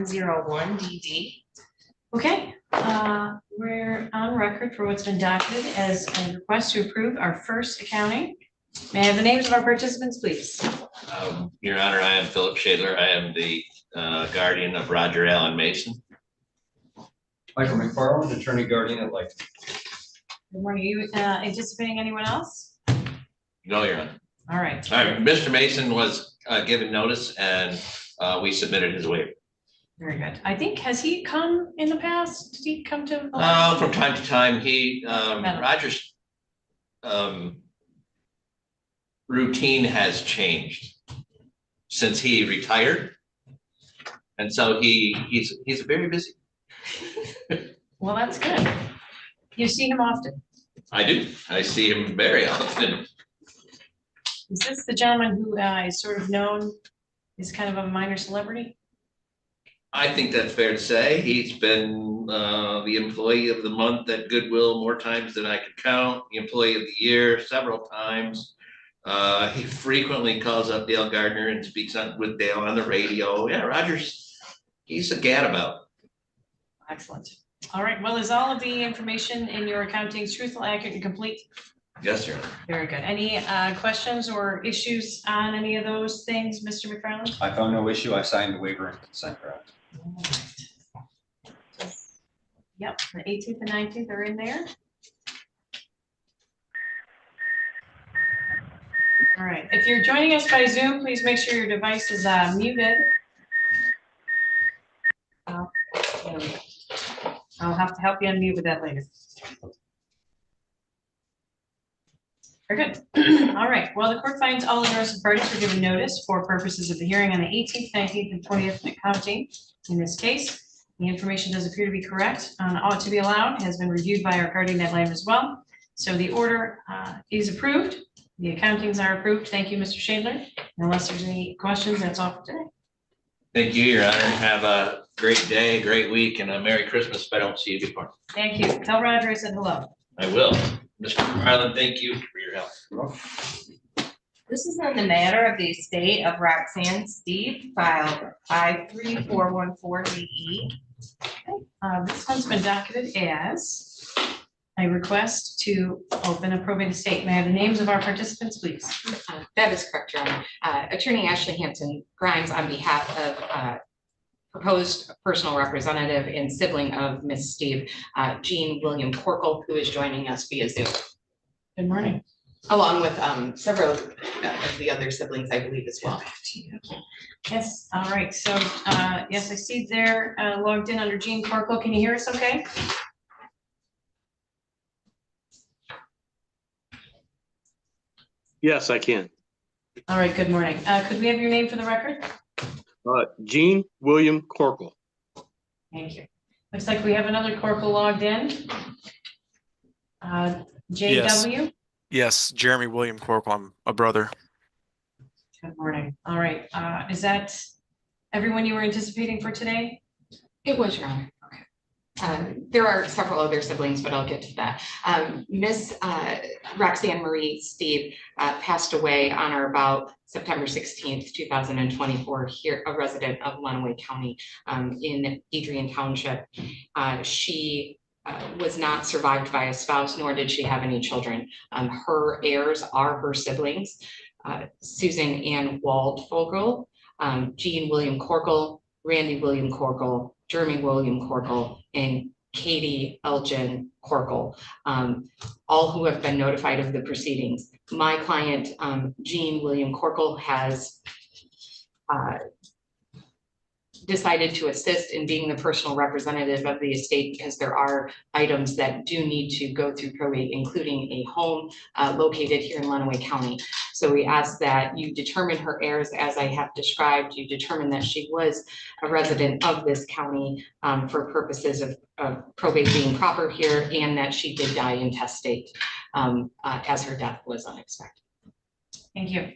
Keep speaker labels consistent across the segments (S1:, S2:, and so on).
S1: 01 DD.
S2: Okay, we're on record for what's been docketed as a request to approve our first accounting. May I have the names of our participants, please?
S3: Your Honor, I am Philip Shadler. I am the guardian of Roger Allen Mason.
S4: Michael McFarland, attorney guardian ad litem.
S2: Good morning. Are you anticipating anyone else?
S3: No, Your Honor.
S2: All right.
S3: Mr. Mason was given notice and we submitted his waiver.
S2: Very good. I think, has he come in the past? Did he come to?
S3: From time to time, he, Roger's routine has changed since he retired. And so he's very busy.
S2: Well, that's good. You see him often?
S3: I do. I see him very often.
S2: Is this the gentleman who is sort of known as kind of a minor celebrity?
S3: I think that's fair to say. He's been the employee of the month at Goodwill more times than I could count, the employee of the year several times. He frequently calls up Dale Gardner and speaks with Dale on the radio. Yeah, he's a gadabout.
S2: Excellent. All right. Well, is all of the information in your accounting truthful, accurate, and complete?
S3: Yes, sir.
S2: Very good. Any questions or issues on any of those things, Mr. McFarland?
S4: I found no issue. I signed the waiver and consent draft.
S2: Yep, the 18th and 19th are in there. All right. If you're joining us by Zoom, please make sure your device is muted. There we go. I'll have to help you unmute with that later. Very good. All right. Well, the court finds all interested parties were given notice for purposes of the hearing on the 18th, 19th, and 20th accounting. In this case, the information does appear to be correct. Ought to be allowed has been reviewed by our guardian ad litem as well. So the order is approved. The accountings are approved. Thank you, Mr. Shadler. Unless there's any questions, that's all for today.
S3: Thank you, Your Honor. Have a great day, great week, and a Merry Christmas if I don't see you before.
S2: Thank you. Tell Roger I said hello.
S3: I will. Mr. Marlin, thank you for your help.
S1: This is on the matter of the estate of Roxand Steve, file 53414DE.
S2: This one's been docketed as a request to open a probate estate. May I have the names of our participants, please?
S5: That is correct, Your Honor. Attorney Ashley Hampton Grimes on behalf of proposed personal representative and sibling of Miss Steve, Jean William Corkle, who is joining us via Zoom.
S2: Good morning.
S5: Along with several of the other siblings, I believe, as well.
S2: Yes, all right. So, yes, I see they're logged in under Jean Corkle. Can you hear us okay?
S6: Yes, I can.
S2: All right, good morning. Could we have your name for the record?
S6: Jean William Corkle.
S2: Thank you. Looks like we have another Corkle logged in. JW?
S7: Yes, Jeremy William Corkle. I'm a brother.
S2: Good morning. All right. Is that everyone you were anticipating for today?
S5: It was, Your Honor. Okay. There are several other siblings, but I'll get to that. Miss Roxanne Marie Steve passed away on or about September 16th, 2024, here, a resident of Lenawee County in Adrian Township. She was not survived by a spouse, nor did she have any children. Her heirs are her siblings, Susan Ann Waldvogel, Jean William Corkle, Randy William Corkle, Jeremy William Corkle, and Katie Elgin Corkle, all who have been notified of the proceedings. My client, Jean William Corkle, has decided to assist in being the personal representative of the estate because there are items that do need to go through probate, including a home located here in Lenawee County. So we ask that you determine her heirs as I have described. You determine that she was a resident of this county for purposes of probate being proper here, and that she did die intestate as her death was unexpected.
S2: Thank you.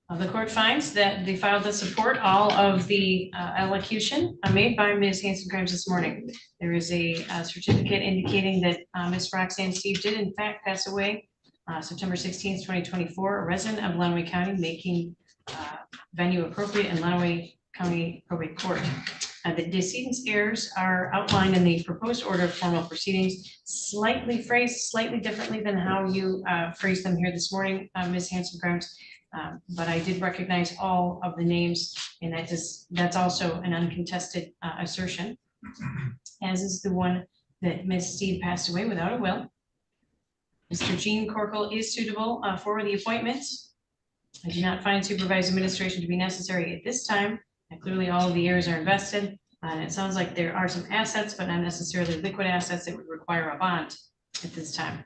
S2: The court finds that the file does support all of the elocution made by Ms. Hampton Grimes this morning. There is a certificate indicating that Ms. Roxanne Steve did in fact pass away September 16th, 2024, a resident of Lenawee County, making venue appropriate in Lenawee County Probate Court. The decedent's heirs are outlined in the proposed order of formal proceedings, slightly phrased, slightly differently than how you phrased them here this morning, Ms. Hanson-Grimes. But I did recognize all of the names, and that's also an uncontested assertion, as is the one that Ms. Steve passed away without a will. Mr. Gene Corkle is suitable for the appointment. I do not find supervised administration to be necessary at this time. And clearly, all of the heirs are invested, and it sounds like there are some assets, but not necessarily liquid assets that would require a bond at this time.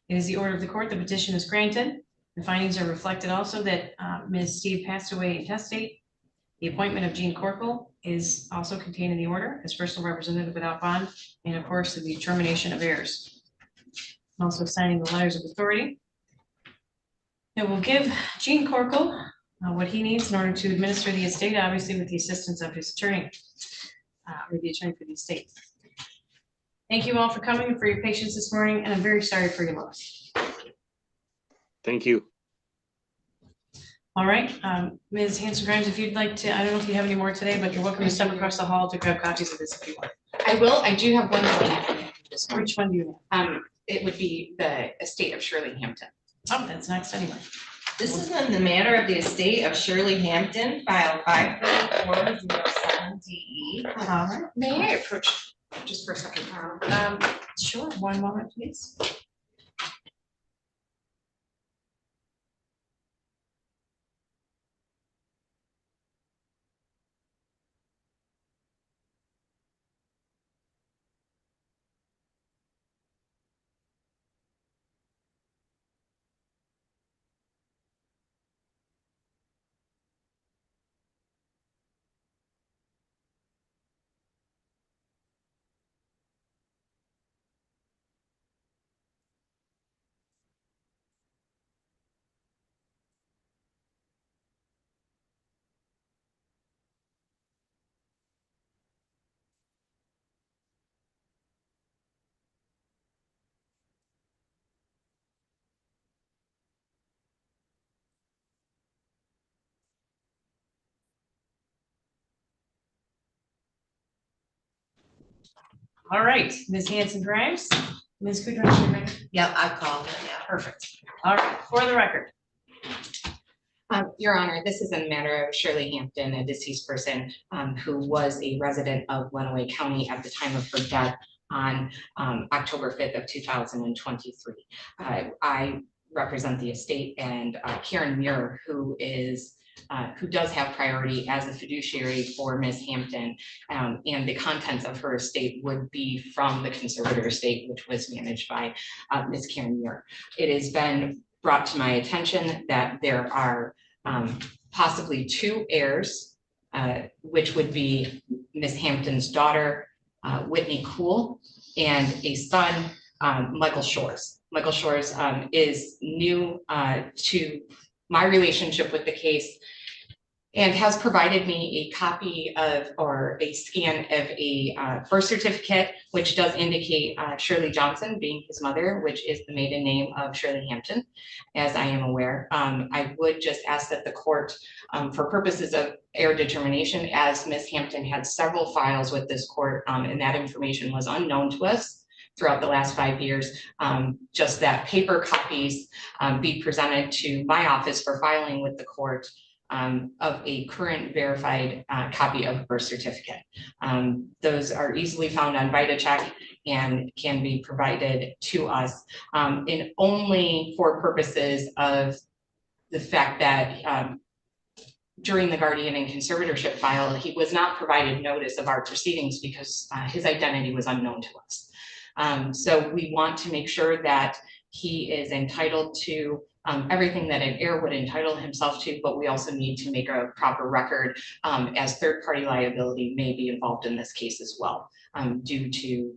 S2: It is the order of the court. The petition is granted. The findings are reflected also that Ms. Steve passed away intestate. The appointment of Gene Corkle is also contained in the order as personal representative without bond, and of course, the determination of heirs. I'm also signing the letters of authority. It will give Gene Corkle what he needs in order to administer the estate, obviously with the assistance of his attorney, or the attorney for the estate. Thank you all for coming and for your patience this morning, and I'm very sorry for your loss.
S6: Thank you.
S2: All right, Ms. Hanson-Grimes, if you'd like to, I don't know if you have any more today, but you're welcome to step across the hall to grab copies of this if you want.
S5: I will. I do have one more.
S2: Which one do you have?
S5: It would be the estate of Shirley Hampton.
S2: Oh, that's next anyway.
S1: This is on the matter of the estate of Shirley Hampton, file 53407DE.
S2: All right,
S5: May I approach just for a second?
S2: sure, one moment, please. All right, Ms. Hanson-Grimes, Ms. Kudrow.
S1: Yep, I called it, yeah.
S2: Perfect. All right, for the record.
S5: Your Honor, this is a matter of Shirley Hampton, a deceased person who was a resident of Lenawee County at the time of her death on October 5th of 2023. I represent the estate, and Karen Muir, who does have priority as a fiduciary for Ms. Hampton, and the contents of her estate would be from the conservator estate, which was managed by Ms. Karen Muir. It has been brought to my attention that there are possibly two heirs, which would be Ms. Hampton's daughter, Whitney Cool, and a son, Michael Shores. Michael Shores is new to my relationship with the case and has provided me a copy of, or a scan of a birth certificate, which does indicate Shirley Johnson being his mother, which is the maiden name of Shirley Hampton, as I am aware. I would just ask that the court, for purposes of heir determination, as Ms. Hampton had several files with this court, and that information was unknown to us throughout the last 5 years, just that paper copies be presented to my office for filing with the court of a current verified copy of birth certificate. Those are easily found on VitaCheck and can be provided to us, and only for purposes of the fact that during the guardian and conservatorship file, he was not provided notice of our proceedings because his identity was unknown to us. So we want to make sure that he is entitled to everything that an heir would entitle himself to, but we also need to make a proper record, as third-party liability may be involved in this case as well, due to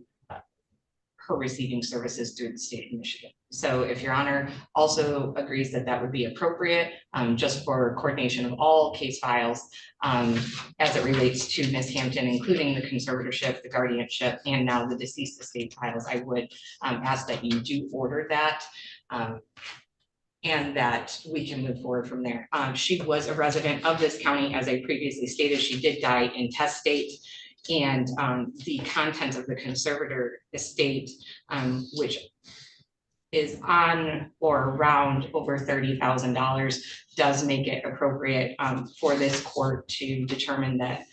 S5: her receiving services through the state of Michigan. So if Your Honor also agrees that that would be appropriate, just for coordination of all case files as it relates to Ms. Hampton, including the conservatorship, the guardianship, and now the deceased estate files, I would ask that you do order that. And that we can move forward from there. She was a resident of this county, as I previously stated. She did die intestate, And the content of the conservator estate, which is on or around over $30,000, does make it appropriate for this court to determine that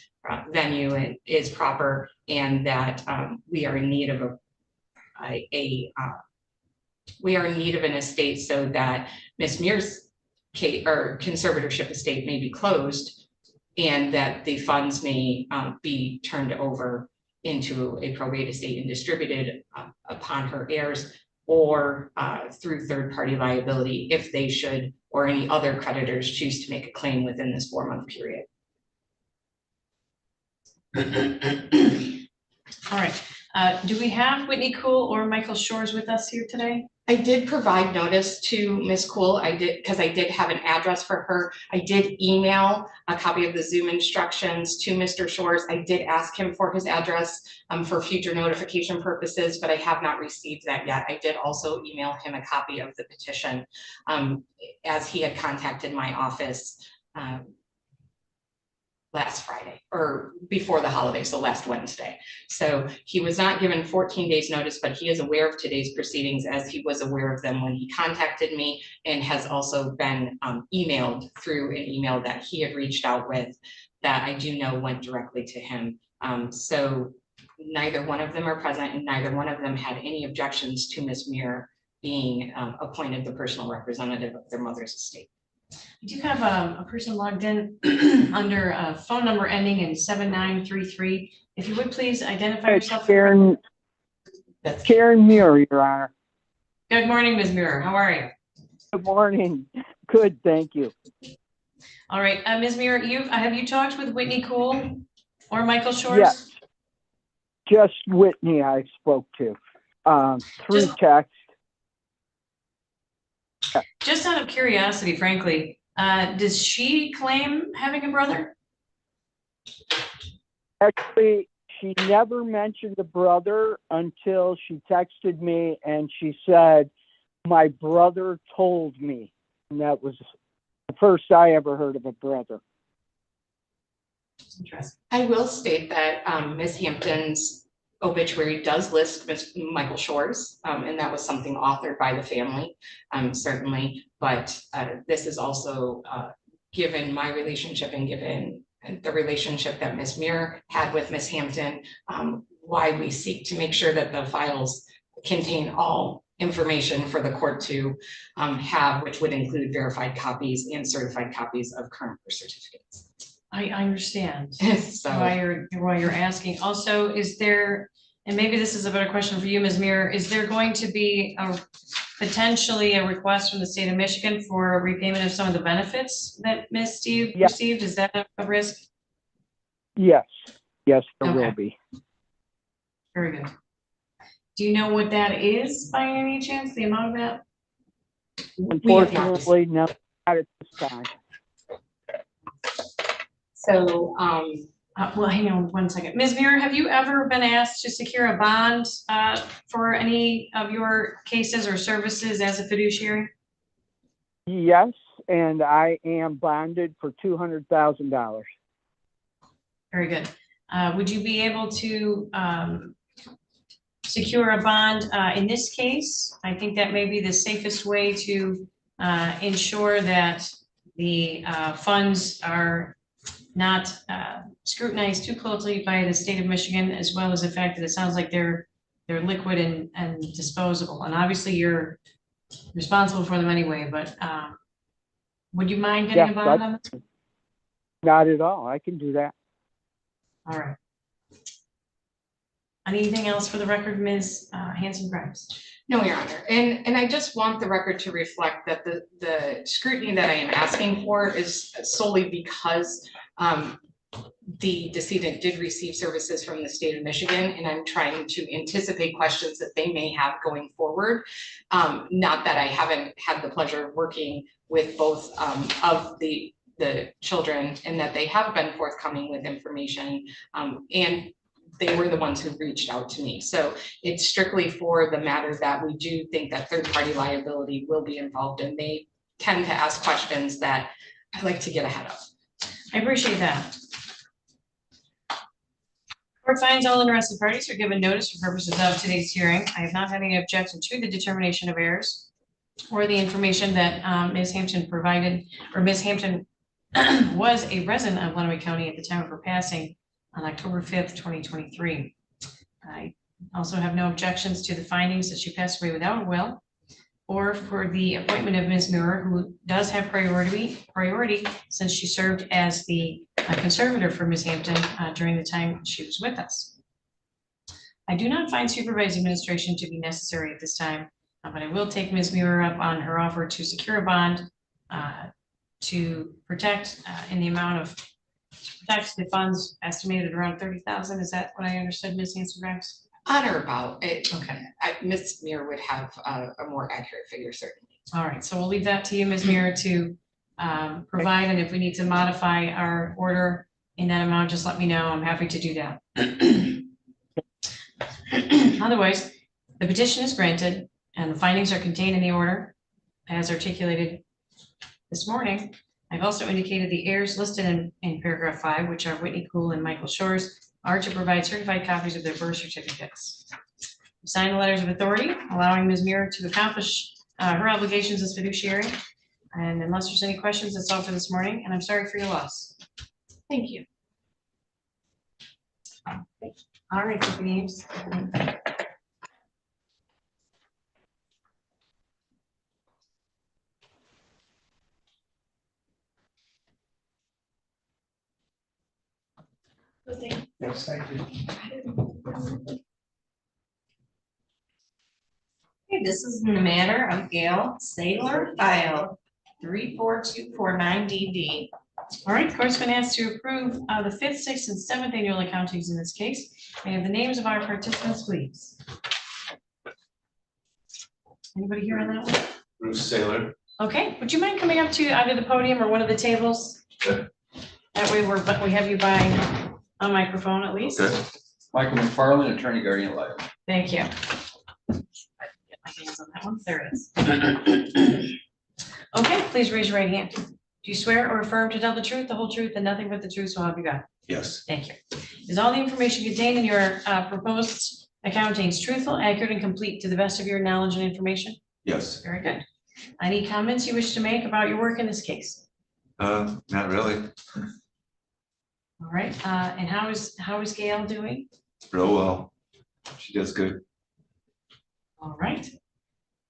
S5: venue is proper and that we are in need of we are in need of an estate so that Ms. Muir's conservatorship estate may be closed and that the funds may be turned over into a probate estate and distributed upon her heirs or through third-party liability if they should or any other creditors choose to make a claim within this 4-month period.
S2: All right, do we have Whitney Cool or Michael Shores with us here today?
S5: I did provide notice to Ms. Cool. I did, because I did have an address for her. I did email a copy of the Zoom instructions to Mr. Shores. I did ask him for his address for future notification purposes, but I have not received that yet. I did also email him a copy of the petition as he had contacted my office last Friday or before the holiday, so last Wednesday. So he was not given 14 days notice, but he is aware of today's proceedings as he was aware of them when he contacted me and has also been emailed through an email that he had reached out with that I do know went directly to him. So neither one of them are present and neither one of them had any objections to Ms. Muir being appointed the personal representative of their mother's estate.
S2: I do have a person logged in under a phone number ending in 7933. If you would please identify yourself.
S8: Karen Muir, Your Honor.
S2: Good morning, Ms. Muir. How are you?
S8: Good morning. Good, thank you.
S2: All right, Ms. Muir, have you talked with Whitney Cool or Michael Shores?
S8: Yes. Just Whitney I spoke to through text.
S2: Just out of curiosity, frankly, does she claim having a brother?
S8: Actually, she never mentioned the brother until she texted me and she said, my brother told me. And that was the first I ever heard of a brother.
S2: Interesting.
S5: I will state that Ms. Hampton's obituary does list Michael Shores, and that was something authored by the family, certainly. But this is also given my relationship and given the relationship that Ms. Muir had with Ms. Hampton, why we seek to make sure that the files contain all information for the court to have, which would include verified copies and certified copies of current birth certificates.
S2: I understand.
S5: So
S2: why you're asking. Also, is there, and maybe this is a better question for you, Ms. Muir, is there going to be potentially a request from the state of Michigan for a repayment of some of the benefits that Ms. Steve received? Is that a risk?
S8: Yes, there
S2: Okay.
S8: will be.
S2: Very good. Do you know what that is by any chance, the amount of that?
S8: Unfortunately, no, not at this time.
S5: So,
S2: well, hang on one second. Ms. Muir, have you ever been asked to secure a bond for any of your cases or services as a fiduciary?
S8: Yes, and I am bonded for $200,000.
S2: Very good. Would you be able to secure a bond in this case? I think that may be the safest way to ensure that the funds are not scrutinized too closely by the state of Michigan, as well as the fact that it sounds like they're liquid and disposable. And obviously you're responsible for them anyway, but would you mind getting a bond on this?
S8: Not at all. I can do that.
S2: All right. Anything else for the record, Ms. Hanson-Grimes?
S5: no, Your Honor, and I just want the record to reflect that the scrutiny that I am asking for is solely because the decedent did receive services from the state of Michigan, and I'm trying to anticipate questions that they may have going forward. Not that I haven't had the pleasure of working with both of the children, and that they have been forthcoming with information, and they were the ones who reached out to me. So it's strictly for the matter that we do think that third-party liability will be involved, and they tend to ask questions that I like to get ahead of.
S2: I appreciate that. Court finds all interested parties are given notice for purposes of today's hearing. I have not had any objection to the determination of errors or the information that Ms. Hampton provided, or Ms. Hampton was a resident of Lenawee County at the time of her passing on October 5th, 2023. I also have no objections to the findings that she passed away without a will, or for the appointment of Ms. Muir, who does have priority since she served as the conservator for Ms. Hampton during the time she was with us. I do not find supervised administration to be necessary at this time, but I will take Ms. Muir up on her offer to secure a bond to protect in the amount of protect the funds estimated around 30,000. Is that what I understood, Ms. Hanson-Rex?
S5: On or about it.
S2: Okay.
S5: Ms. Muir would have a more accurate figure, certainly.
S2: All right, so we'll leave that to you, Ms. Muir, to provide, and if we need to modify our order in that amount, just let me know. I'm happy to do that. Otherwise, the petition is granted and the findings are contained in the order as articulated this morning. I've also indicated the errors listed in paragraph 5, which are Whitney Cool and Michael Shores, are to provide certified copies of their birth certificates. Sign the letters of authority, allowing Ms. Muir to accomplish her obligations as fiduciary. And unless there's any questions, that's all for this morning, and I'm sorry for your loss.
S5: Thank you.
S2: All right, take names.
S4: Yes, thank you.
S1: Okay, this is in the matter of Gail Sailor, file 34249DD.
S2: All right, the court's been asked to approve the 5th, 6th, and 7th annual accountings in this case. May I have the names of our participants, please? Anybody here on that one?
S9: Bruce Sailor.
S2: Okay, would you mind coming up to either the podium or one of the tables?
S9: Sure.
S2: That way we have you by a microphone at least.
S9: Okay.
S4: Michael McFarland, attorney guardian ad litem.
S2: Thank you. Get my hands on that one. There it is. Okay, please raise your right hand. Do you swear or affirm to tell the truth, the whole truth, and nothing but the truth, so help you God?
S9: Yes.
S2: Thank you. Is all the information contained in your proposed accountings truthful, accurate, and complete to the best of your knowledge and information?
S9: Yes.
S2: Very good. Any comments you wish to make about your work in this case?
S9: Not really.
S2: All right, and how is Gail doing?
S9: Real well. She does good.
S2: All right.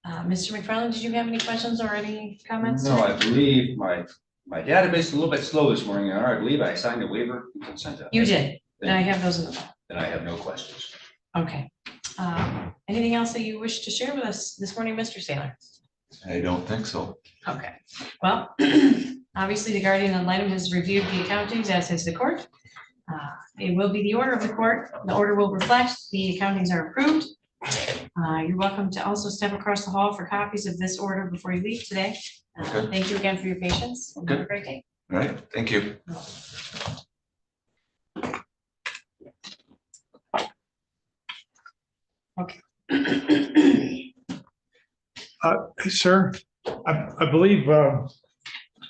S2: Mr. McFarland, did you have any questions or any comments?
S4: No, I believe my database is a little bit slow this morning, I believe I signed a waiver and consent.
S2: You did, and I have those in the file.
S4: Then I have no questions.
S2: Okay. Anything else that you wish to share with us this morning, Mr. Sailor?
S9: I don't think so.
S2: Okay, well, obviously the guardian ad litem has reviewed the accountings, as has the court. It will be the order of the court. The order will reflect the accountings are approved. You're welcome to also step across the hall for copies of this order before you leave today.
S9: Okay.
S2: Thank you again for your patience.
S9: Okay.
S2: Have a great day.
S9: All right, thank you.
S10: Sir, I believe, well,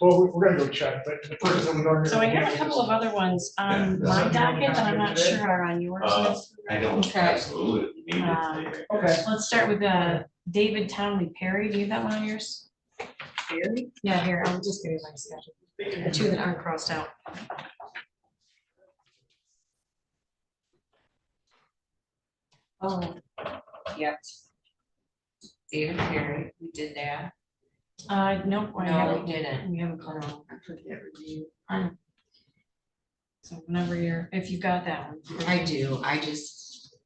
S10: we're gonna go check, but the person we're going to.
S2: So I have a couple of other ones on my docket, but I'm not sure are on yours.
S9: I don't
S2: Okay.
S9: absolutely need it.
S10: Okay.
S2: Let's start with David Townley Perry. Do you have that one on yours? Perry? Yeah, here, I'll just give you my schedule. The two that aren't crossed out.
S1: Oh, yep. David Perry, we did that.
S2: Nope. I
S1: No,
S2: haven't.
S1: we didn't.
S2: We haven't gone on. I put that review. So whenever if you've got that one.
S1: I do, I just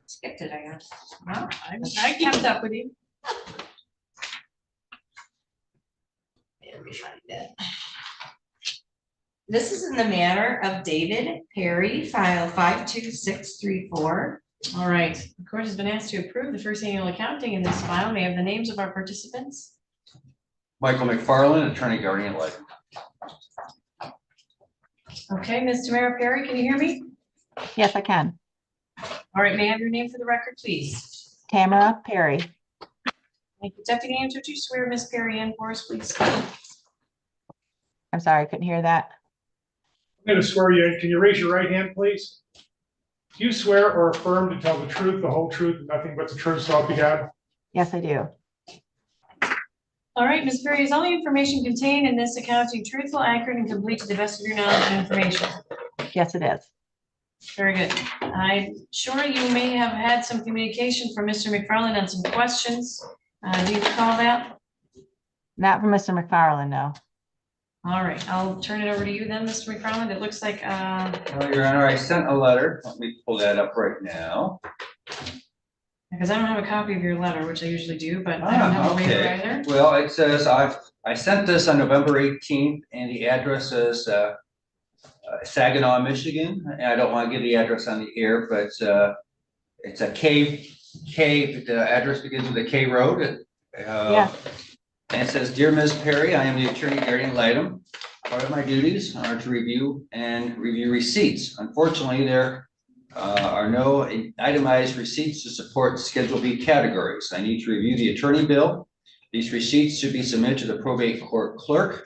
S1: skipped it, I guess.
S2: Well, I kept up with you.
S1: Let me find it. This is in the matter of David Perry, file 52634.
S2: All right, the court has been asked to approve the first annual accounting in this file. May I have the names of our participants?
S4: Michael McFarland, attorney guardian ad litem.
S2: Okay, Ms. Tamara Perry, can you hear me?
S11: Yes, I can.
S2: All right, may I have your name for the record, please?
S11: Tamara Perry.
S2: Thank you. Deputy Ames, would you swear Ms. Perry in for us, please?
S11: I'm sorry, I couldn't hear that.
S10: I'm gonna swear you in. Can you raise your right hand, please? Do you swear or affirm to tell the truth, the whole truth, and nothing but the truth, so help you God?
S11: Yes, I do.
S2: All right, Ms. Perry, is all the information contained in this accounting truthful, accurate, and complete to the best of your knowledge and information?
S11: Yes, it is.
S2: Very good. I'm sure you may have had some communication from Mr. McFarland on some questions. Do you recall that?
S11: Not from Mr. McFarland, no.
S2: All right, I'll turn it over to you then, Mr. McFarland. It looks like,
S4: Well, Your Honor, I sent a letter. Let me pull that up right now.
S2: because I don't have a copy of your letter, which I usually do, but I don't have a waiver
S4: Okay.
S2: either.
S4: Well, it says I sent this on November 18th and the address is Saginaw, Michigan. And I don't want to give the address on the air, but it's a the address begins with a K road.
S11: Yeah.
S4: And it says, Dear Ms. Perry, I am the attorney Arian Lightem. Part of my duties are to review receipts. Unfortunately, there are no itemized receipts to support Schedule B categories. I need to review the attorney bill. These receipts should be submitted to the probate court clerk,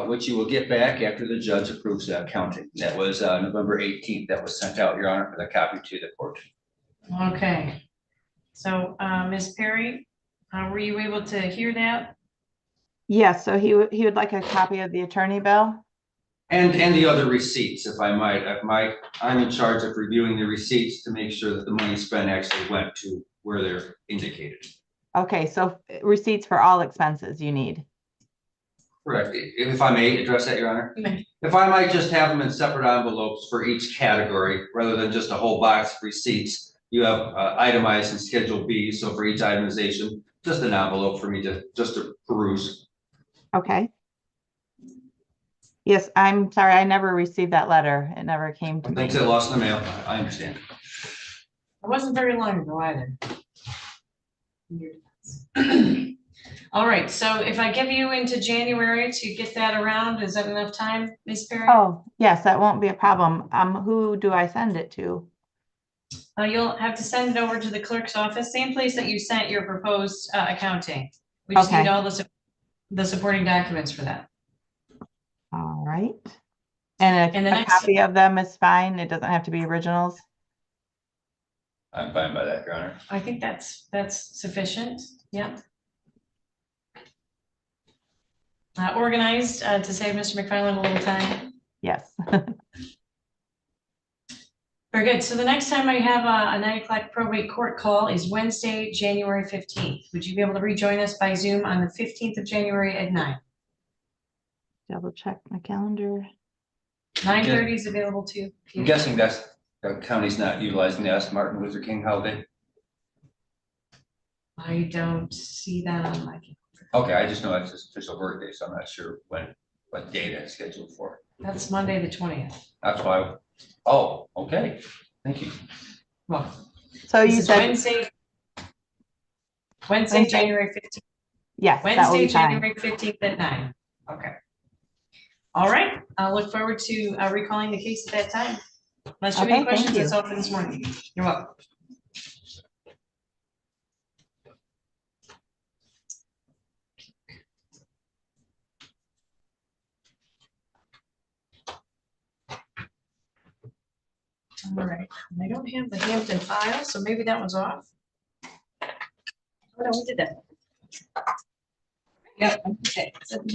S4: which you will get back after the judge approves the accounting. That was November 18th. That was sent out, Your Honor, for the copy to the court.
S2: Okay. So, Ms. Perry, were you able to hear that?
S11: Yes, so he would like a copy of the attorney bill.
S4: And the other receipts, if I might, I'm in charge of reviewing the receipts to make sure that the money spent actually went to where they're indicated.
S11: Okay, so receipts for all expenses you need.
S4: Correct. If I may address that, Your Honor.
S2: You may.
S4: If I might just have them in separate envelopes for each category, rather than just a whole box of receipts. You have itemized in Schedule B, so for each itemization, just an envelope for me to peruse.
S11: Okay. Yes, I'm sorry, I never received that letter. It never came to me.
S4: Things get lost in the mail. I understand.
S2: It wasn't very long ago either. All right, so if I give you into January to get that around, is that enough time, Ms. Perry?
S11: Oh, yes, that won't be a problem. Who do I send it to?
S2: You'll have to send it over to the clerk's office, same place that you sent your proposed accounting. We just need
S11: Okay.
S2: all the supporting documents for that.
S11: All right. And
S2: And the
S11: a
S2: next-
S11: copy of them is fine. It doesn't have to be originals.
S4: I'm fine by that, Your Honor.
S2: I think that's sufficient. Yep. Organized to save Mr. McFarland a little time.
S11: Yes.
S2: Very good. So the next time I have a 9 o'clock probate court call is Wednesday, January 15th. Would you be able to rejoin us by Zoom on the 15th of January at 9?
S11: Double check my calendar.
S2: 9:30 is available too.
S4: I'm guessing that's the county's not utilizing the Martin Luther King holiday.
S2: I don't see that on my.
S4: Okay, I just know that's his official birthday, so I'm not sure what date it's scheduled for.
S2: That's Monday, the 20th.
S4: That's why. Oh, okay. Thank you.
S2: Well,
S11: So
S2: this
S11: you
S2: is
S11: said,
S2: Wednesday,
S11: Wednesday?
S2: January 15th.
S11: yes, that will
S2: Wednesday,
S11: be fine.
S2: January 15th at 9. Okay. All right. I'll look forward to recalling the case at that time. Unless you have any
S11: Okay, thank
S2: questions,
S11: you.
S2: that's all for this morning. You're welcome. All right. I don't have the Hampton file, so maybe that one's off. Oh, no, we did that. Yep. Okay. So that's